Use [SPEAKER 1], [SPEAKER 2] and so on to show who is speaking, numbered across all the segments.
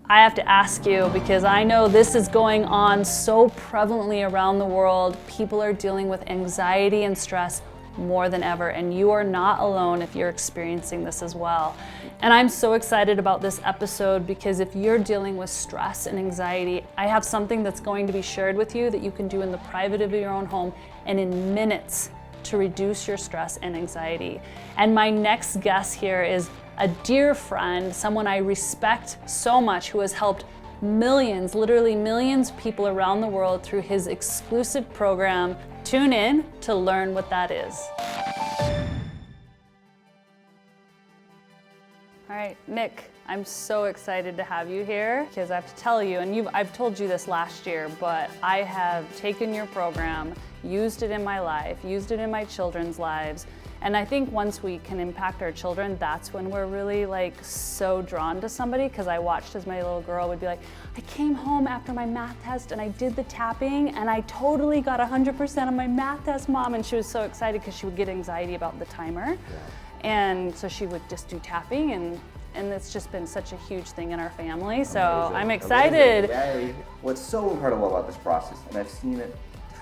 [SPEAKER 1] I have to ask you, because I know this is going on so prevalently around the world. People are dealing with anxiety and stress more than ever, and you are not alone if you're experiencing this as well. And I'm so excited about this episode because if you're dealing with stress and anxiety, I have something that's going to be shared with you that you can do in the private of your own home and in minutes to reduce your stress and anxiety. And my next guest here is a dear friend, someone I respect so much, who has helped millions, literally millions of people around the world through his exclusive program. Tune in to learn what that is. All right, Nick, I'm so excited to have you here because I have to tell you, and I've told you this last year, but I have taken your program, used it in my life, used it in my children's lives. And I think once we can impact our children, that's when we're really so drawn to somebody, because I watched as my little girl would be like, I came home after my math test and I did the tapping and I totally got 100% on my math test, Mom. And she was so excited because she would get anxiety about the timer. Yeah. And so she would just do tapping, and it's just been such a huge thing in our family. So amazing. I'm excited.
[SPEAKER 2] Amazing. What's so incredible about this process, and I've seen it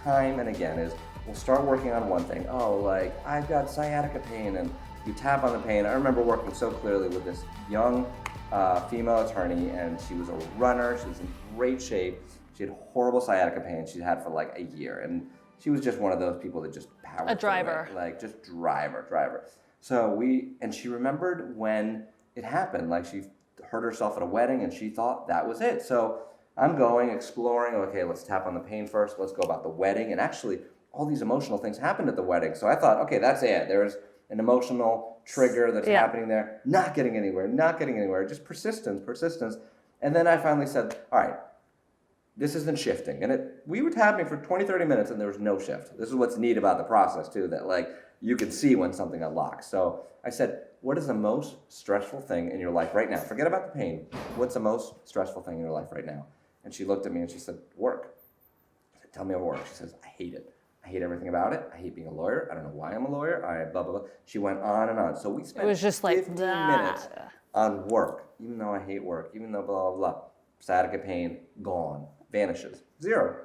[SPEAKER 2] time and again, is we'll start working on one thing. Oh, I've got sciatica pain, and you tap on the pain. I remember working so clearly with this young female attorney, and she was a runner. She was in great shape. She had horrible sciatica pain she'd had for a year, and she was just one of those people that just powered
[SPEAKER 1] a driver,
[SPEAKER 2] just driver. So she remembered when it happened. She hurt herself at a wedding, and she thought that was it. So I'm going, exploring. Okay, let's tap on the pain first. Let's go about the wedding, and actually, all these emotional things happened at the wedding. So I thought, okay, that's it. There's an emotional trigger that's happening there. Not getting anywhere. Just persistence. And then I finally said, all right, this isn't shifting. And we were tapping for 20, 30 minutes and there was no shift. This is what's neat about the process too, that you could see when something unlocks. So I said, what is the most stressful thing in your life right now? Forget about the pain. What's the most stressful thing in your life right now? And she looked at me and she said, work. I said, tell me about work. She says, I hate it. I hate everything about it. I hate being a lawyer. I don't know why I'm a lawyer. I blah, blah, blah. She went on and on. So we spent 15 minutes on work, even though I hate work, even though blah, blah, blah. Sciatica pain, gone, vanishes, zero.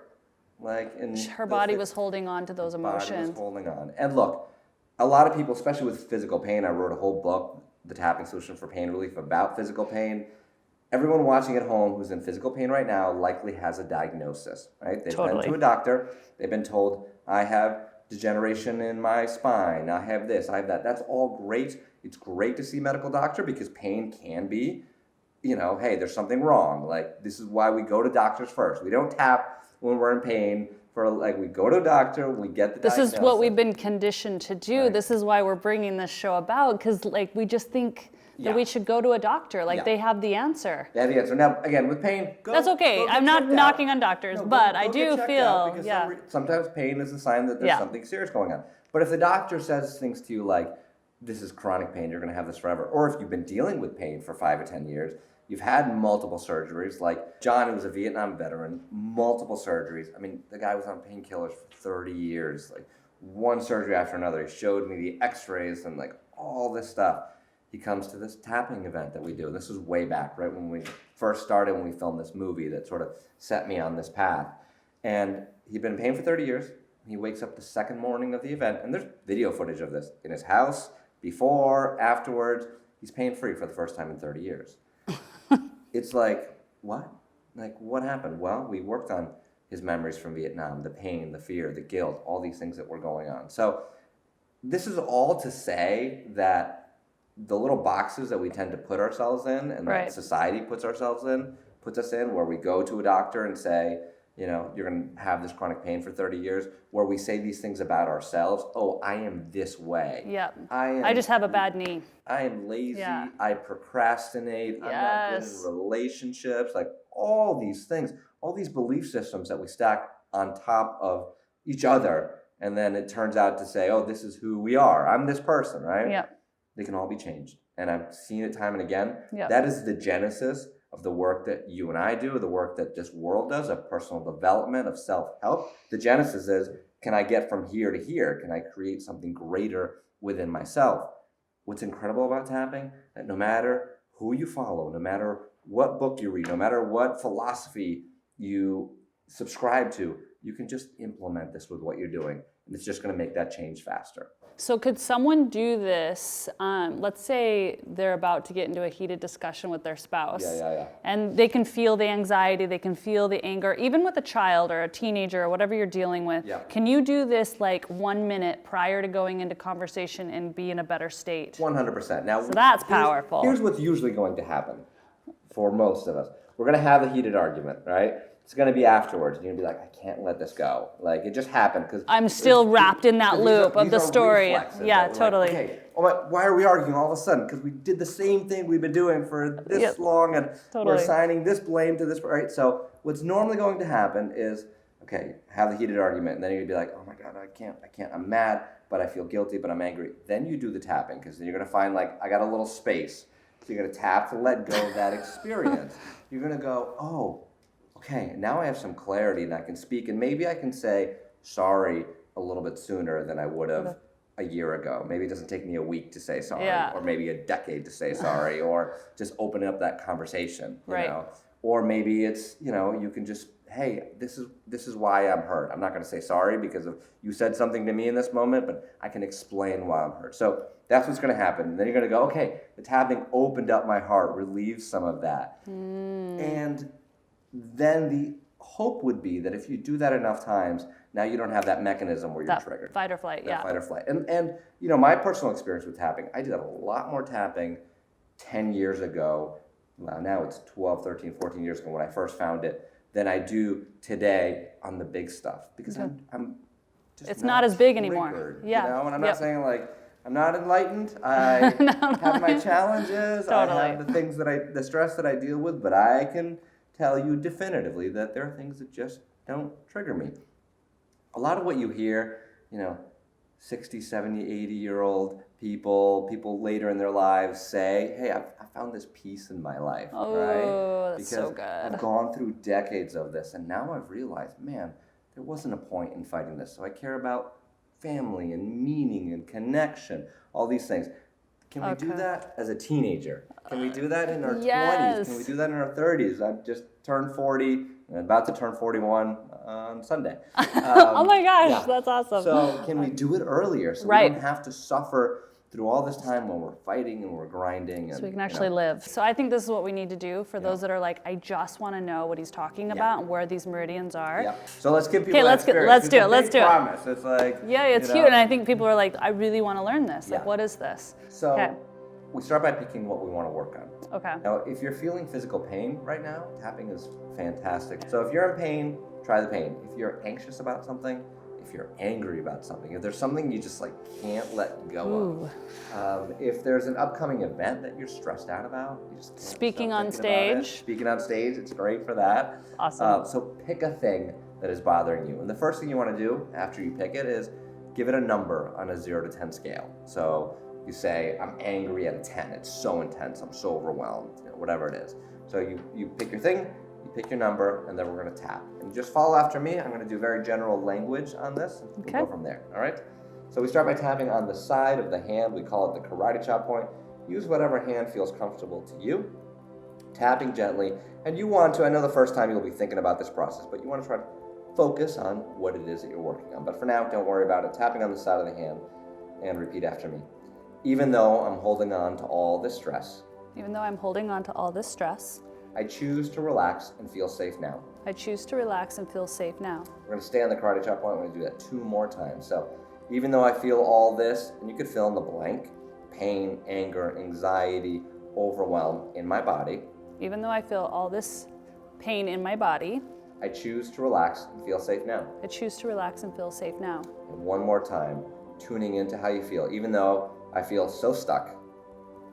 [SPEAKER 1] Her body was holding on to those emotions.
[SPEAKER 2] Body was holding on. And look, a lot of people, especially with physical pain, I wrote a whole book, The Tapping Solution for Pain Relief, about physical pain. Everyone watching at home who's in physical pain right now likely has a diagnosis, right? They've been to a doctor. They've been told, I have degeneration in my spine. I have this, I have that. That's all great. It's great to see a medical doctor because pain can be, hey, there's something wrong. This is why we go to doctors first. We don't tap when we're in pain. We go to a doctor, we get the diagnosis.
[SPEAKER 1] This is what we've been conditioned to do. Right. This is why we're bringing this show about, because we just think that we should go to a doctor. They have the answer.
[SPEAKER 2] They have the answer. Now, again, with pain,
[SPEAKER 1] that's okay. I'm not knocking on doctors, but I do feel,
[SPEAKER 2] sometimes pain is a sign that there's something serious going on. But if the doctor says things to you like, this is chronic pain, you're going to have this forever, or if you've been dealing with pain for 5 or 10 years, you've had multiple surgeries, like John, who was a Vietnam veteran, multiple surgeries. I mean, the guy was on painkillers for 30 years, one surgery after another. He showed me the x-rays and all this stuff. He comes to this tapping event that we do. This was way back, right when we first started, when we filmed this movie that sort of set me on this path. And he'd been in pain for 30 years. He wakes up the second morning of the event, and there's video footage of this in his house, before, afterwards. He's pain-free for the first time in 30 years. It's what? What happened? Well, we worked on his memories from Vietnam, the pain, the fear, the guilt, all these things that were going on. So this is all to say that the little boxes that we tend to put ourselves in and that society puts us in, where we go to a doctor and say, you're going to have this chronic pain for 30 years, where we say these things about ourselves. Oh, I am this way.
[SPEAKER 1] Yeah. I just have a bad knee.
[SPEAKER 2] I am lazy. Yeah. I procrastinate. I'm not good in relationships. All these things, all these belief systems that we stack on top of each other. And then it turns out to say, oh, this is who we are. I'm this person, right?
[SPEAKER 1] Yeah.
[SPEAKER 2] They can all be changed. And I've seen it time and again.
[SPEAKER 1] Yep.
[SPEAKER 2] That is the genesis of the work that you and I do, the work that this world does, of personal development, of self-help. The genesis is, can I get from here to here? Can I create something greater within myself? What's incredible about tapping, that no matter who you follow, no matter what book you read, no matter what philosophy you subscribe to, you can just implement this with what you're doing. And it's just going to make that change faster.
[SPEAKER 1] So could someone do this, let's say they're about to get into a heated discussion with their spouse, and they can feel the anxiety, they can feel the anger, even with a child or a teenager or whatever you're dealing with. Can you do this like 1 minute prior to going into conversation and be in a better state?
[SPEAKER 2] 100%. Now,
[SPEAKER 1] so that's powerful.
[SPEAKER 2] Here's what's usually going to happen for most of us. We're going to have a heated argument, right? It's going to be afterwards. You're going to be like, I can't let this go. Like, it just happened. Because
[SPEAKER 1] I'm still wrapped in that loop of the story. Yeah, totally.
[SPEAKER 2] Like, okay, why are we arguing all of a sudden? Because we did the same thing we've been doing for this long, and we're assigning this blame to this, right? So what's normally going to happen is, okay, have the heated argument, and then you're going to be like, oh my God, I can't. I'm mad, but I feel guilty, but I'm angry. Then you do the tapping, because then you're going to find, like, I got a little space. So you're going to tap to let go of that experience. You're going to go, oh, okay, now I have some clarity and I can speak, and maybe I can say sorry a little bit sooner than I would have a year ago. Maybe it doesn't take me a week to say sorry, or maybe a decade to say sorry, or just open up that conversation, you know? Or maybe it's, you can just, hey, this is why I'm hurt. I'm not going to say sorry because of you said something to me in this moment, but I can explain why I'm hurt. So that's what's going to happen. And then you're going to go, okay, the tapping opened up my heart, relieved some of that. And then the hope would be that if you do that enough times, now you don't have that mechanism where you're triggered.
[SPEAKER 1] Fight or flight,
[SPEAKER 2] Fight or flight. And my personal experience with tapping, I did a lot more tapping 10 years ago. Well, now it's 12, 13, 14 years ago when I first found it, than I do today on the big stuff. Because I'm just
[SPEAKER 1] it's not as big anymore.
[SPEAKER 2] And I'm not saying like, I'm not enlightened. I have my challenges. I have the things the stress that I deal with, but I can tell you definitively that there are things that just don't trigger me. A lot of what you hear, 60, 70, 80-year-old people later in their lives say, hey, I found this peace in my life, right?
[SPEAKER 1] That's so good.
[SPEAKER 2] I've gone through decades of this, and now I've realized, man, there wasn't a point in fighting this. So I care about family and meaning and connection, all these things. Can we do that as a teenager? Can we do that in our 20s? Can we do that in our 30s? I've just turned 40 and I'm about to turn 41 on Sunday.
[SPEAKER 1] Oh my gosh, that's awesome.
[SPEAKER 2] So can we do it earlier so we don't have to suffer through all this time when we're fighting and we're grinding?
[SPEAKER 1] So we can actually live. So I think this is what we need to do for those that are like, I just want to know what he's talking about and where these meridians are.
[SPEAKER 2] So let's give people
[SPEAKER 1] let's do it. Let's do it.
[SPEAKER 2] Promise. It's like,
[SPEAKER 1] it's cute. And I think people are like, I really want to learn this. Like, what is this?
[SPEAKER 2] So we start by picking what we want to work on.
[SPEAKER 1] Okay.
[SPEAKER 2] Now, if you're feeling physical pain right now, tapping is fantastic. So if you're in pain, try the pain. If you're anxious about something, if you're angry about something, if there's something you just like can't let go of, if there's an upcoming event that you're stressed out about, you just can't
[SPEAKER 1] Speaking on stage,
[SPEAKER 2] it's great for that.
[SPEAKER 1] Awesome.
[SPEAKER 2] So pick a thing that is bothering you. And the first thing you want to do after you pick it is give it a number on a 0 to 10 scale. So you say, I'm angry at a 10. It's so intense. I'm so overwhelmed, whatever it is. So you pick your thing, you pick your number, and then we're going to tap. And just follow after me. I'm going to do very general language on this. And we'll go from there, all right? So we start by tapping on the side of the hand. We call it the karate chop point. Use whatever hand feels comfortable to you. Tapping gently. And you want to, I know the first time you'll be thinking about this process, but you want to try to focus on what it is that you're working on. But for now, don't worry about it. Tapping on the side of the hand and repeat after me. Even though I'm holding on to all this stress.
[SPEAKER 1] Even though I'm holding on to all this stress.
[SPEAKER 2] I choose to relax and feel safe now.
[SPEAKER 1] I choose to relax and feel safe now.
[SPEAKER 2] We're going to stay on the karate chop point. We're going to do that 2 more times. So even though I feel all this, and you could fill in the blank, pain, anger, anxiety, overwhelm in my body.
[SPEAKER 1] Even though I feel all this pain in my body.
[SPEAKER 2] I choose to relax and feel safe now.
[SPEAKER 1] I choose to relax and feel safe now.
[SPEAKER 2] And one more time, tuning into how you feel. Even though I feel so stuck.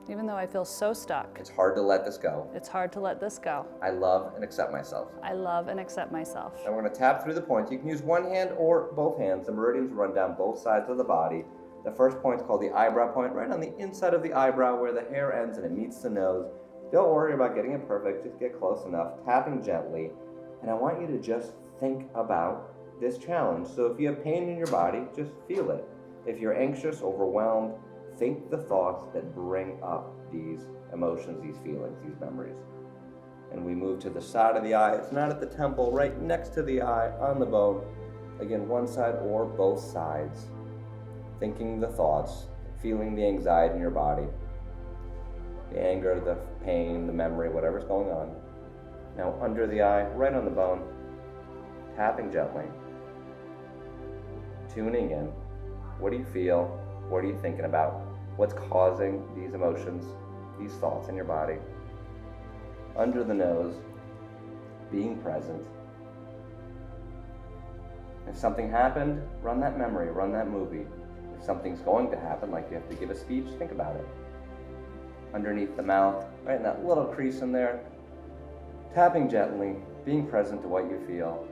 [SPEAKER 1] Even though I feel so stuck.
[SPEAKER 2] It's hard to let this go.
[SPEAKER 1] It's hard to let this go.
[SPEAKER 2] I love and accept myself.
[SPEAKER 1] I love and accept myself.
[SPEAKER 2] And we're going to tap through the points. You can use one hand or both hands. The meridians run down both sides of the body. The first point is called the eyebrow point, right on the inside of the eyebrow where the hair ends and it meets the nose. Don't worry about getting it perfect. Just get close enough, tapping gently. And I want you to just think about this challenge. So if you have pain in your body, just feel it. If you're anxious, overwhelmed, think the thoughts that bring up these emotions, these feelings, these memories. And we move to the side of the eye. It's not at the temple, right next to the eye, on the bone. Again, one side or both sides. Thinking the thoughts, feeling the anxiety in your body, the anger, the pain, the memory, whatever's going on. Now under the eye, right on the bone, tapping gently, tuning in. What do you feel? What are you thinking about? What's causing these emotions, these thoughts in your body? Under the nose, being present. If something happened, run that memory, run that movie. If something's going to happen, like you have to give a speech, think about it. Underneath the mouth, right in that little crease in there, tapping gently, being present to what you feel.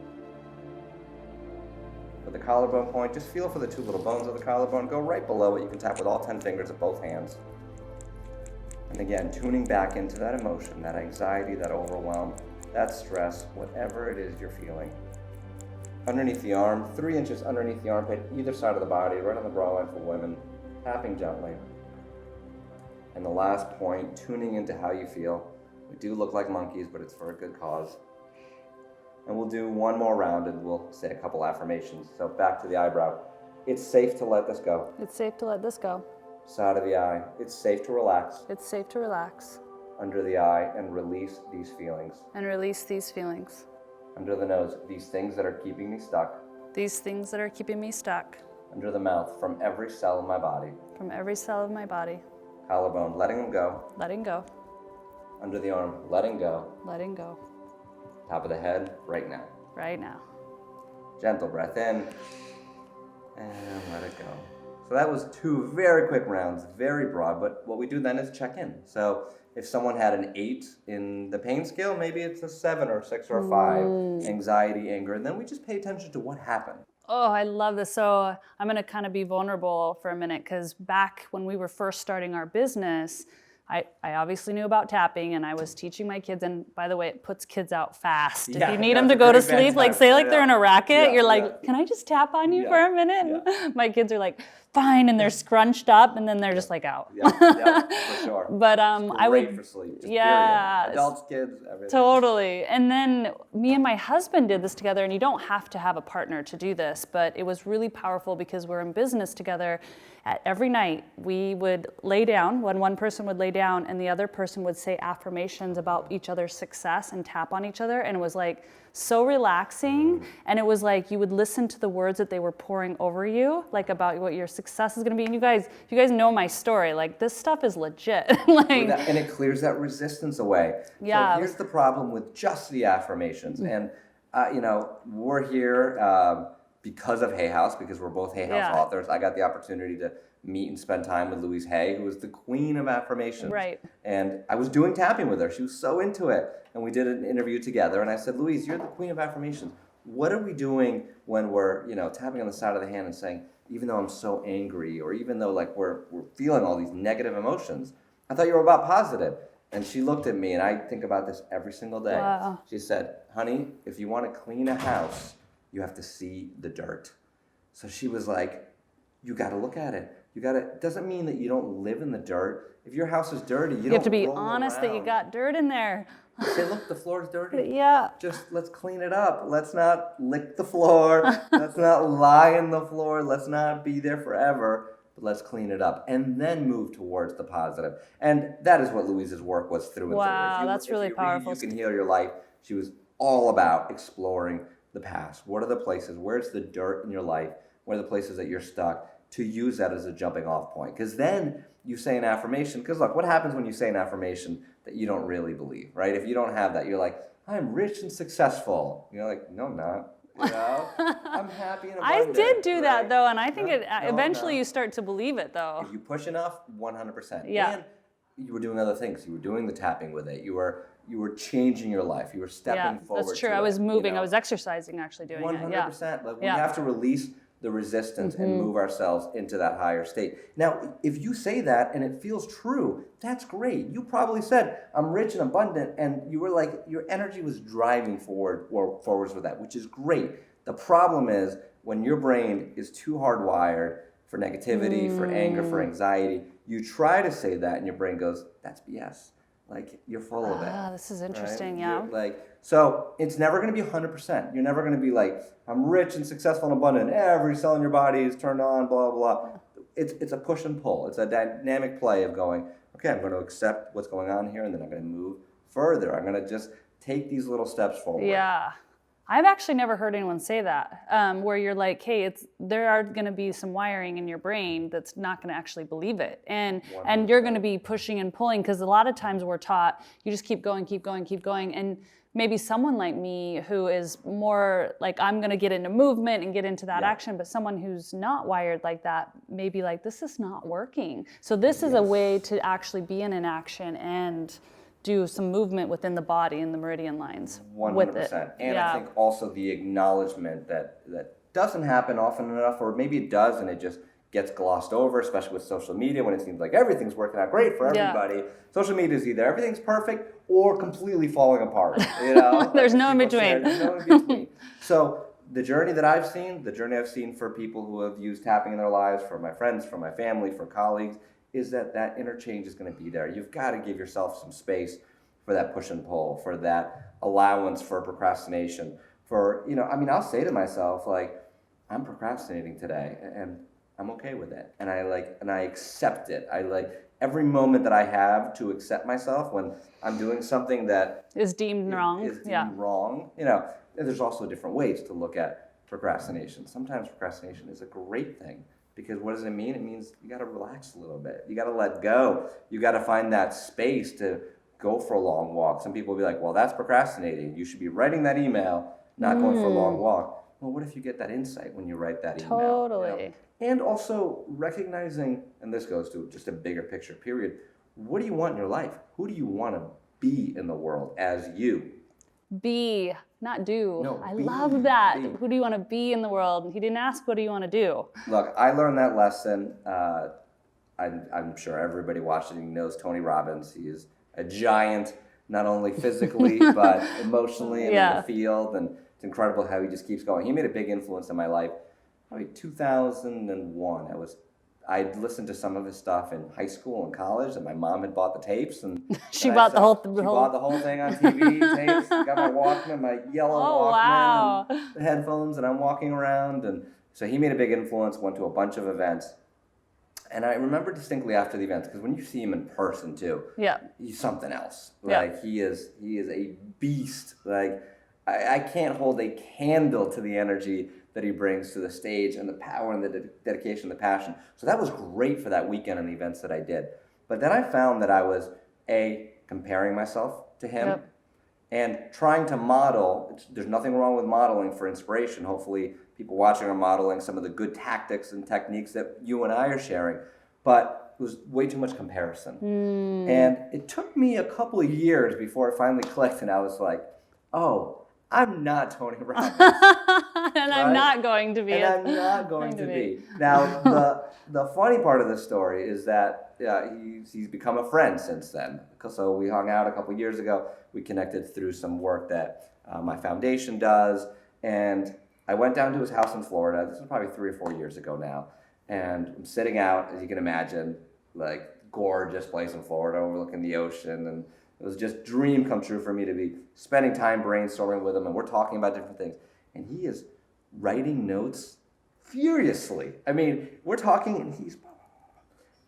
[SPEAKER 2] For the collarbone point, just feel for the two little bones of the collarbone. Go right below it. You can tap with all 10 fingers of both hands. And again, tuning back into that emotion, that anxiety, that overwhelm, that stress, whatever it is you're feeling. Underneath the arm, 3 inches underneath the armpit, either side of the body, right on the brow line for women, tapping gently. And the last point, tuning into how you feel. We do look like monkeys, but it's for a good cause. And we'll do one more round and we'll say a couple affirmations. So back to the eyebrow. It's safe to let this go.
[SPEAKER 1] It's safe to let this go.
[SPEAKER 2] Side of the eye. It's safe to relax.
[SPEAKER 1] It's safe to relax.
[SPEAKER 2] Under the eye and release these feelings.
[SPEAKER 1] And release these feelings.
[SPEAKER 2] Under the nose, these things that are keeping me stuck.
[SPEAKER 1] These things that are keeping me stuck.
[SPEAKER 2] Under the mouth, from every cell of my body.
[SPEAKER 1] From every cell of my body.
[SPEAKER 2] Collarbone, letting them go.
[SPEAKER 1] Letting go.
[SPEAKER 2] Under the arm, letting go.
[SPEAKER 1] Letting go.
[SPEAKER 2] Top of the head, right now.
[SPEAKER 1] Right now.
[SPEAKER 2] Gentle breath in, and let it go. So that was 2 very quick rounds, very broad, but what we do then is check in. So if someone had an 8 in the pain scale, maybe it's a 7 or 6 or a 5, anxiety, anger, and then we just pay attention to what happened.
[SPEAKER 1] Oh, I love this. So I'm going to kind of be vulnerable for a minute because back when we were first starting our business, I obviously knew about tapping and I was teaching my kids. And by the way, it puts kids out fast.
[SPEAKER 2] Yeah,
[SPEAKER 1] if you need them to go to sleep, like say like they're in a racket, you're like, can I just tap on you for a minute? And my kids are like, fine. And they're scrunched up and then they're just like out.
[SPEAKER 2] Yeah, for sure.
[SPEAKER 1] But
[SPEAKER 2] I would, for sleep. Just period. Adults, kids, everything.
[SPEAKER 1] Totally. And then me and my husband did this together, and you don't have to have a partner to do this, but it was really powerful because we're in business together. Every night we would lay down, when one person would lay down and the other person would say affirmations about each other's success and tap on each other. And it was like so relaxing. And it was like you would listen to the words that they were pouring over you, like about what your success is going to be. And you guys know my story, like this stuff is legit.
[SPEAKER 2] And it clears that resistance away.
[SPEAKER 1] Yeah.
[SPEAKER 2] So here's the problem with just the affirmations. And, we're here because of Hay House, because we're both Hay House authors. I got the opportunity to meet and spend time with Louise Hay, who is the queen of affirmations.
[SPEAKER 1] Right.
[SPEAKER 2] And I was doing tapping with her. She was so into it. And we did an interview together. And I said, Louise, you're the queen of affirmations. What are we doing when we're, tapping on the side of the hand and saying, even though I'm so angry, or even though like we're feeling all these negative emotions, I thought you were about positive. And she looked at me, and I think about this every single day.
[SPEAKER 1] Wow.
[SPEAKER 2] She said, honey, if you want to clean a house, you have to see the dirt. So she was like, you got to look at it. It doesn't mean that you don't live in the dirt. If your house is dirty, you don't
[SPEAKER 1] have to be
[SPEAKER 2] roll
[SPEAKER 1] honest
[SPEAKER 2] around.
[SPEAKER 1] that you got dirt in there.
[SPEAKER 2] Say, look, the floor is dirty.
[SPEAKER 1] Yeah.
[SPEAKER 2] Just let's clean it up. Let's not lick the floor. Let's not lie in the floor. Let's not be there forever. But let's clean it up and then move towards the positive. And that is what Louise's work was through and through.
[SPEAKER 1] Wow, that's really powerful.
[SPEAKER 2] You Can Heal Your Life. She was all about exploring the past. What are the places? Where's the dirt in your life? What are the places that you're stuck? To use that as a jumping off point. Because then you say an affirmation. Because look, what happens when you say an affirmation that you don't really believe, right? If you don't have that, you're like, I'm rich and successful. You're like, no, I'm not. I'm happy and abundant.
[SPEAKER 1] I did do that though, and I think
[SPEAKER 2] eventually
[SPEAKER 1] you start to believe it though.
[SPEAKER 2] If you push enough, 100%.
[SPEAKER 1] Yeah.
[SPEAKER 2] And you were doing other things. You were doing the tapping with it. You were changing your life. You were stepping forward.
[SPEAKER 1] That's true.
[SPEAKER 2] I
[SPEAKER 1] was moving. I was exercising actually doing
[SPEAKER 2] 100%.
[SPEAKER 1] it.
[SPEAKER 2] 100%. Like we have to release the resistance and move ourselves into that higher state. Now, if you say that and it feels true, that's great. You probably said, I'm rich and abundant, and you were like, your energy was driving forwards with that, which is great. The problem is when your brain is too hardwired for negativity, for anger, for anxiety, you try to say that and your brain goes, that's BS. like you're full of it.
[SPEAKER 1] Ah, this is interesting,
[SPEAKER 2] right?
[SPEAKER 1] yeah.
[SPEAKER 2] So it's never going to be 100%. You're never going to be like, I'm rich and successful and abundant. Every cell in your body is turned on, blah, blah, blah. It's a push and pull. It's a dynamic play of going, okay, I'm going to accept what's going on here, and then I'm going to move further. I'm going to just take these little steps forward.
[SPEAKER 1] Yeah. I've actually never heard anyone say that, where you're like, hey, there are going to be some wiring in your brain that's not going to actually believe it. And you're going to be pushing and pulling, because a lot of times we're taught, you just keep going, keep going, keep going. And maybe someone like me who is more like, I'm going to get into movement and get into that action, but someone who's not wired like that may be like, this is not working. So this is a way to actually be in an action and do some movement within the body and the meridian lines
[SPEAKER 2] 100%.
[SPEAKER 1] with it.
[SPEAKER 2] And I think also the acknowledgement that doesn't happen often enough, or maybe it does and it just gets glossed over, especially with social media, when it seems like everything's working out great for everybody. Yeah. Social media is either everything's perfect or completely falling apart. You know,
[SPEAKER 1] there's no in between.
[SPEAKER 2] There's no in between. So the journey that I've seen for people who have used tapping in their lives, for my friends, for my family, for colleagues, is that interchange is going to be there. You've got to give yourself some space for that push and pull, for that allowance for procrastination. I'll say to myself, like, I'm procrastinating today, and I'm okay with it. And I accept it. I like every moment that I have to accept myself when I'm doing something that
[SPEAKER 1] is deemed wrong.
[SPEAKER 2] Is deemed wrong. You know, there's also different ways to look at procrastination. Sometimes procrastination is a great thing. Because what does it mean? It means you got to relax a little bit. You got to let go. You got to find that space to go for a long walk. Some people will be like, well, that's procrastinating. You should be writing that email, not going for a long walk. Well, what if you get that insight when you write that email?
[SPEAKER 1] Totally.
[SPEAKER 2] You know? And also recognizing, and this goes to just a bigger picture period, what do you want in your life? Who do you want to be in the world as you?
[SPEAKER 1] Be, not do.
[SPEAKER 2] No,
[SPEAKER 1] I
[SPEAKER 2] be,
[SPEAKER 1] love that.
[SPEAKER 2] Be.
[SPEAKER 1] Who do you want to be in the world? He didn't ask, what do you want to do?
[SPEAKER 2] Look, I learned that lesson. I'm sure everybody watching knows Tony Robbins. He is a giant, not only physically, but emotionally and in the field. And it's incredible how he just keeps going. He made a big influence in my life. Probably 2001. I'd listened to some of his stuff in high school and college, and my mom had bought the tapes, and
[SPEAKER 1] she bought the whole
[SPEAKER 2] thing on TV, tapes, got my Walkman, my yellow Walkman, and the headphones, and I'm walking around, and so he made a big influence, went to a bunch of events, and I remember distinctly after the events, because when you see him in person too, he's something else. Like he is a beast. Like I can't hold a candle to the energy that he brings to the stage, and the power and the dedication, the passion. So that was great for that weekend and the events that I did. But then I found that I was, comparing myself to him and trying to model. There's nothing wrong with modeling for inspiration. Hopefully people watching are modeling some of the good tactics and techniques that you and I are sharing. But it was way too much comparison. And it took me a couple of years before it finally clicked, and I was like, oh, I'm not Tony Robbins.
[SPEAKER 1] And I'm not going to be.
[SPEAKER 2] And I'm not going to be. Now, the funny part of this story is that he's become a friend since then. So we hung out a couple years ago. We connected through some work that my foundation does. And I went down to his house in Florida. This was probably 3 or 4 years ago now. And I'm sitting out, as you can imagine, like gorgeous place in Florida overlooking the ocean. And it was just dream come true for me to be spending time brainstorming with him, and we're talking about different things. And he is writing notes furiously. I mean, we're talking,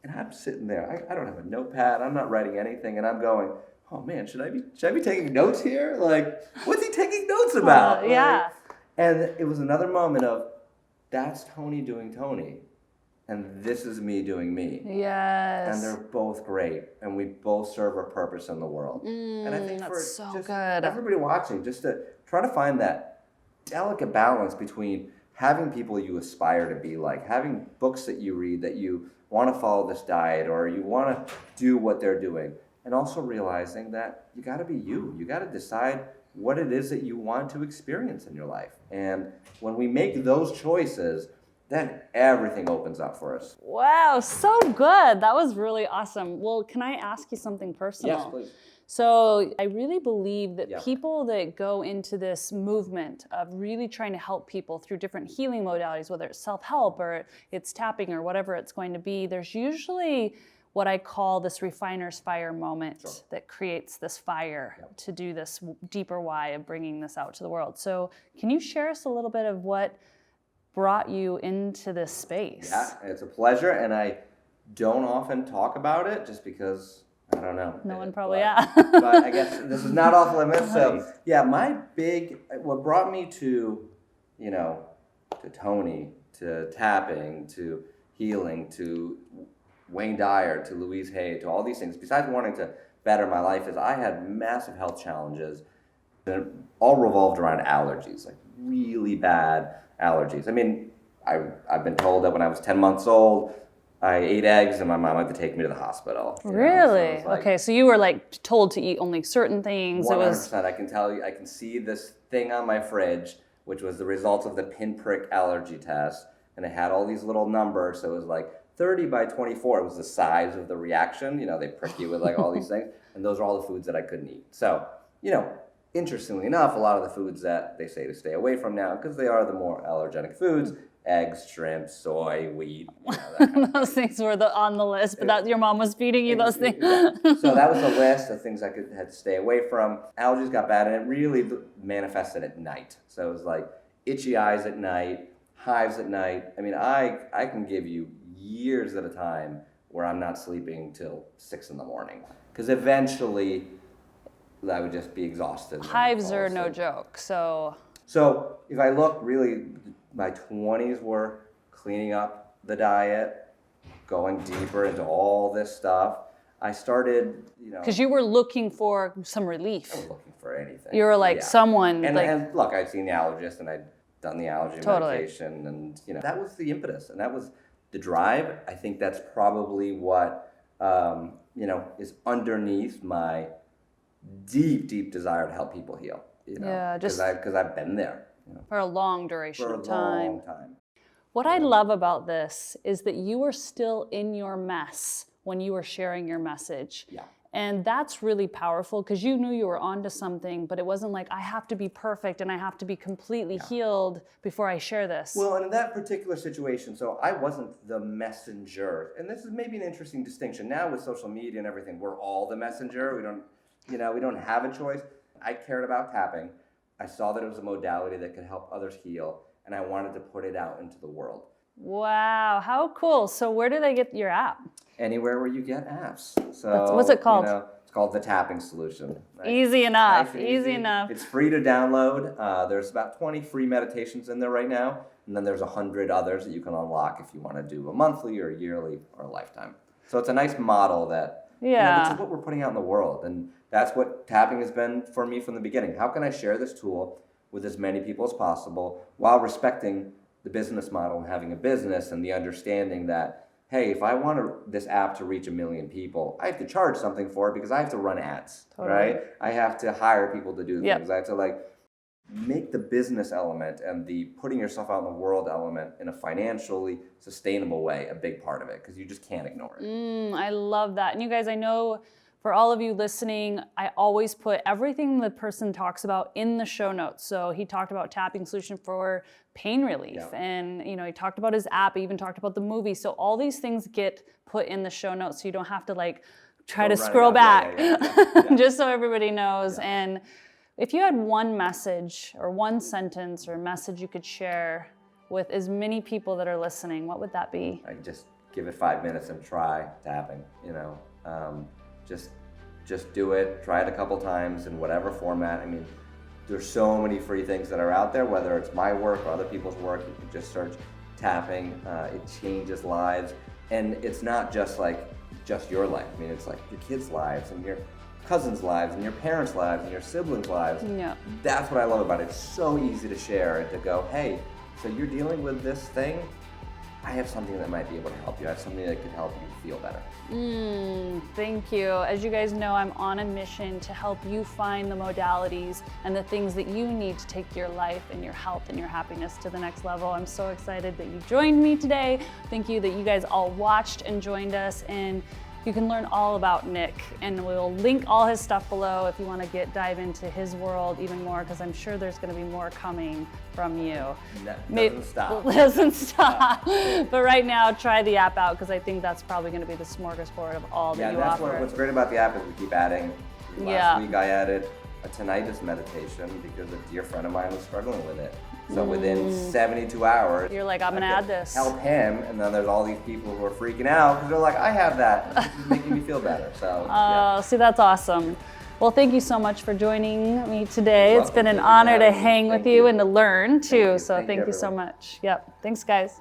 [SPEAKER 2] and I'm sitting there. I don't have a notepad. I'm not writing anything, and I'm going, oh man, should I be taking notes here? Like, what's he taking notes about? And it was another moment of, that's Tony doing Tony. And this is me doing me.
[SPEAKER 1] Yes.
[SPEAKER 2] And they're both great. And we both serve a purpose in the world. And I think for just everybody watching, just to try to find that delicate balance between having people you aspire to be like, having books that you read that you want to follow this diet or you want to do what they're doing. And also realizing that you got to be you. You got to decide what it is that you want to experience in your life. And when we make those choices, then everything opens up for us.
[SPEAKER 1] Wow, so good. That was really awesome. Well, can I ask you something personal?
[SPEAKER 2] Yes, please.
[SPEAKER 1] So I really believe that people that go into this movement of really trying to help people through different healing modalities, whether it's self-help or it's tapping or whatever it's going to be, there's usually what I call this refiner's fire moment that creates this fire to do this deeper why of bringing this out to the world. So can you share us a little bit of what brought you into this space?
[SPEAKER 2] Yeah, it's a pleasure, and I don't often talk about it just because, I don't know.
[SPEAKER 1] No one probably,
[SPEAKER 2] but I guess this is not off limits. So yeah, what brought me to, to Tony, to tapping, to healing, to Wayne Dyer, to Louise Hay, to all these things, besides wanting to better my life, is I had massive health challenges, and it all revolved around allergies, like really bad allergies. I mean, I've been told that when I was 10 months old, I ate eggs and my mom had to take me to the hospital.
[SPEAKER 1] Really?
[SPEAKER 2] So
[SPEAKER 1] okay, so you were like told to eat only certain things.
[SPEAKER 2] 100%. I can tell you, I can see this thing on my fridge, which was the result of the pinprick allergy test, and it had all these little numbers. So it was like 30 by 24. It was the size of the reaction. They prick you with like all these things, and those are all the foods that I couldn't eat. So, interestingly enough, a lot of the foods that they say to stay away from now, because they are the more allergenic foods, eggs, shrimp, soy, wheat. That kind of
[SPEAKER 1] those things were on the list, but your mom was feeding you those things.
[SPEAKER 2] So that was the list of things I had to stay away from. Allergies got bad, and it really manifested at night. So it was like itchy eyes at night, hives at night. I mean, I can give you years at a time where I'm not sleeping till 6 a.m. because eventually I would just be exhausted.
[SPEAKER 1] Hives are no joke. So
[SPEAKER 2] if I look, really, my 20s were cleaning up the diet, going deeper into all this stuff. I started,
[SPEAKER 1] because you were looking for some relief.
[SPEAKER 2] I was looking for anything.
[SPEAKER 1] You were like someone.
[SPEAKER 2] And look, I'd seen the allergist and I'd done the allergy medication, and that was the impetus, and that was the drive. I think that's probably what is underneath my deep desire to help people heal. Because I've been there.
[SPEAKER 1] For a long duration of time.
[SPEAKER 2] Long time.
[SPEAKER 1] What I love about this is that you were still in your mess when you were sharing your message.
[SPEAKER 2] Yeah.
[SPEAKER 1] And that's really powerful because you knew you were onto something, but it wasn't like, I have to be perfect and I have to be completely healed before I share this.
[SPEAKER 2] Well, and in that particular situation, so I wasn't the messenger. And this is maybe an interesting distinction. Now with social media and everything, we're all the messenger. We don't have a choice. I cared about tapping. I saw that it was a modality that could help others heal, and I wanted to put it out into the world.
[SPEAKER 1] Wow, how cool. So where do they get your app?
[SPEAKER 2] Anywhere where you get apps. So
[SPEAKER 1] what's it called?
[SPEAKER 2] It's called the Tapping Solution. Right?
[SPEAKER 1] Easy enough.
[SPEAKER 2] Nice and
[SPEAKER 1] easy enough.
[SPEAKER 2] It's free to download. There's about 20 free meditations in there right now, and then there's 100 others that you can unlock if you want to do a monthly or a yearly or a lifetime. So it's a nice model that, which is what we're putting out in the world. And that's what tapping has been for me from the beginning. How can I share this tool with as many people as possible while respecting the business model and having a business and the understanding that, hey, if I want this app to reach 1 million people, I have to charge something for it because I have to run ads, right? I have to hire people to do things. I have to make the business element and the putting yourself out in the world element in a financially sustainable way a big part of it, because you just can't ignore it.
[SPEAKER 1] I love that. And you guys, I know for all of you listening, I always put everything the person talks about in the show notes. So he talked about tapping solution for pain relief, and he talked about his app, he even talked about the movie. So all these things get put in the show notes, so you don't have to try to scroll back, just so everybody knows. And if you had one message or one sentence or message you could share with as many people that are listening, what would that be?
[SPEAKER 2] I just give it 5 minutes and try tapping, just do it, try it a couple times in whatever format. I mean, there's so many free things that are out there, whether it's my work or other people's work. You can just search tapping. It changes lives. And it's not just your life. I mean, it's like your kids' lives and your cousins' lives and your parents' lives and your siblings' lives.
[SPEAKER 1] Yeah.
[SPEAKER 2] That's what I love about it. It's so easy to share and to go, hey, so you're dealing with this thing? I have something that might be able to help you. I have something that could help you feel better.
[SPEAKER 1] Thank you. As you guys know, I'm on a mission to help you find the modalities and the things that you need to take your life and your health and your happiness to the next level. I'm so excited that you joined me today. Thank you that you guys all watched and joined us. And you can learn all about Nick, and we'll link all his stuff below if you want to dive into his world even more, because I'm sure there's going to be more coming from you.
[SPEAKER 2] Doesn't stop.
[SPEAKER 1] Doesn't stop. But right now, try the app out, because I think that's probably going to be the smorgasbord of all that you offer.
[SPEAKER 2] What's great about the app is we keep adding. Last week I added a tinnitus meditation because a dear friend of mine was struggling with it. So within 72 hours,
[SPEAKER 1] you're like, I'm going to add this.
[SPEAKER 2] Help him, and then there's all these people who are freaking out because they're like, I have that. This is making me feel better. So.
[SPEAKER 1] See, that's awesome. Well, thank you so much for joining me today. It's been an honor to hang with you and to learn too. So thank you so much. Yep. Thanks, guys.